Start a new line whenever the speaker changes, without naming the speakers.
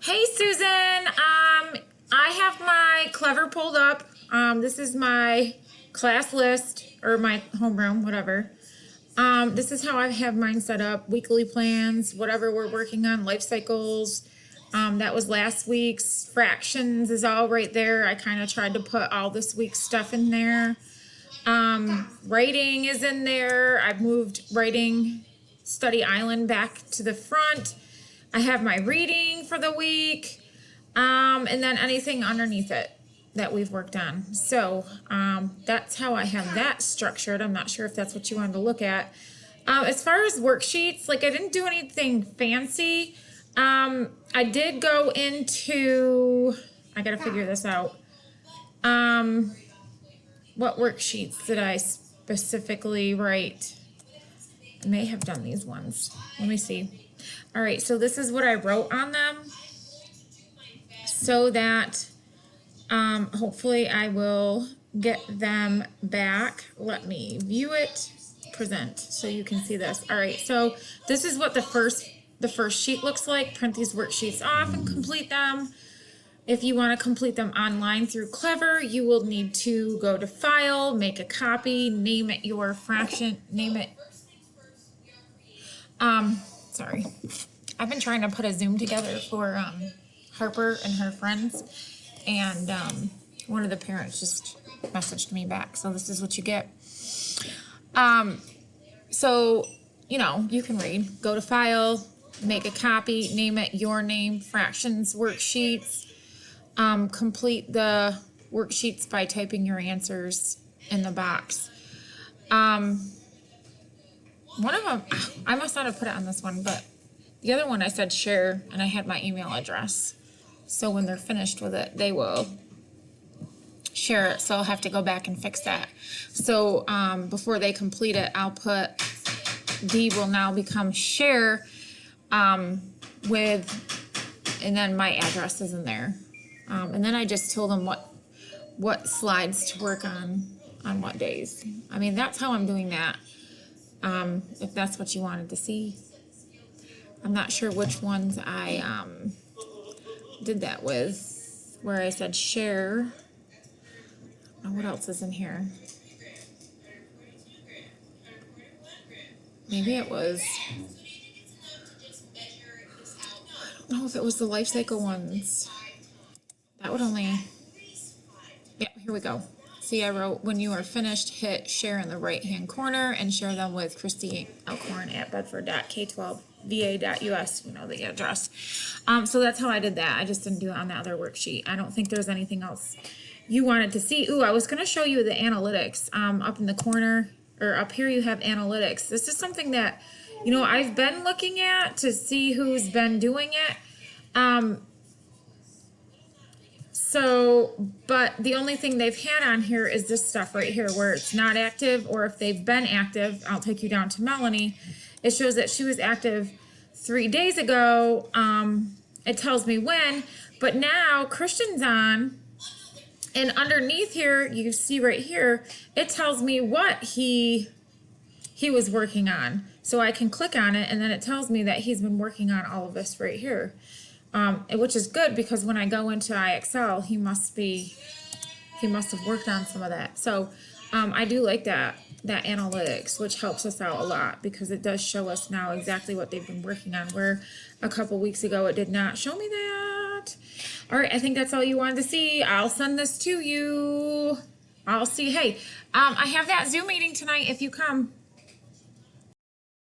Hey Susan, I have my Clever pulled up. This is my class list or my homeroom, whatever. This is how I have mine set up: weekly plans, whatever we're working on, life cycles. That was last week's. Fractions is all right there. I kind of tried to put all this week's stuff in there. Writing is in there. I've moved writing study island back to the front. I have my reading for the week, and then anything underneath it that we've worked on. So that's how I have that structured. I'm not sure if that's what you wanted to look at. As far as worksheets, like I didn't do anything fancy. I did go into, I gotta figure this out. What worksheets did I specifically write? I may have done these ones. Let me see. All right, so this is what I wrote on them so that hopefully I will get them back. Let me view it, present, so you can see this. All right, so this is what the first sheet looks like. Print these worksheets off and complete them. If you want to complete them online through Clever, you will need to go to File, make a copy, name it your fraction, name it. Sorry. I've been trying to put a Zoom together for Harper and her friends, and one of the parents just messaged me back. So this is what you get. So, you know, you can read. Go to File, make a copy, name it your name, fractions, worksheets. Complete the worksheets by typing your answers in the box. One of them, I must not have put it on this one, but the other one I said share, and I had my email address. So when they're finished with it, they will share it. So I'll have to go back and fix that. So before they complete it, I'll put D will now become share with, and then my address is in there. And then I just told them what slides to work on what days. I mean, that's how I'm doing that. If that's what you wanted to see. I'm not sure which ones I did that with, where I said share. Oh, what else is in here? Maybe it was, I don't know if it was the life cycle ones. That would only, yeah, here we go. See, I wrote, when you are finished, hit share in the right-hand corner and share them with Christy Alcorn at bedford.k12va.us, you know, the address. So that's how I did that. I just didn't do it on the other worksheet. I don't think there's anything else you wanted to see. Ooh, I was going to show you the analytics. Up in the corner, or up here you have analytics. This is something that, you know, I've been looking at to see who's been doing it. So, but the only thing they've had on here is this stuff right here where it's not active, or if they've been active, I'll take you down to Melanie. It shows that she was active 3 days ago. It tells me when, but now Christian's on, and underneath here, you see right here, it tells me what he was working on. So I can click on it, and then it tells me that he's been working on all of this right here. Which is good, because when I go into IXL, he must have worked on some of that. So I do like that analytics, which helps us out a lot, because it does show us now exactly what they've been working on, where a couple weeks ago it did not show me that. All right, I think that's all you wanted to see. I'll send this to you. I'll see. Hey, I have that Zoom meeting tonight if you come.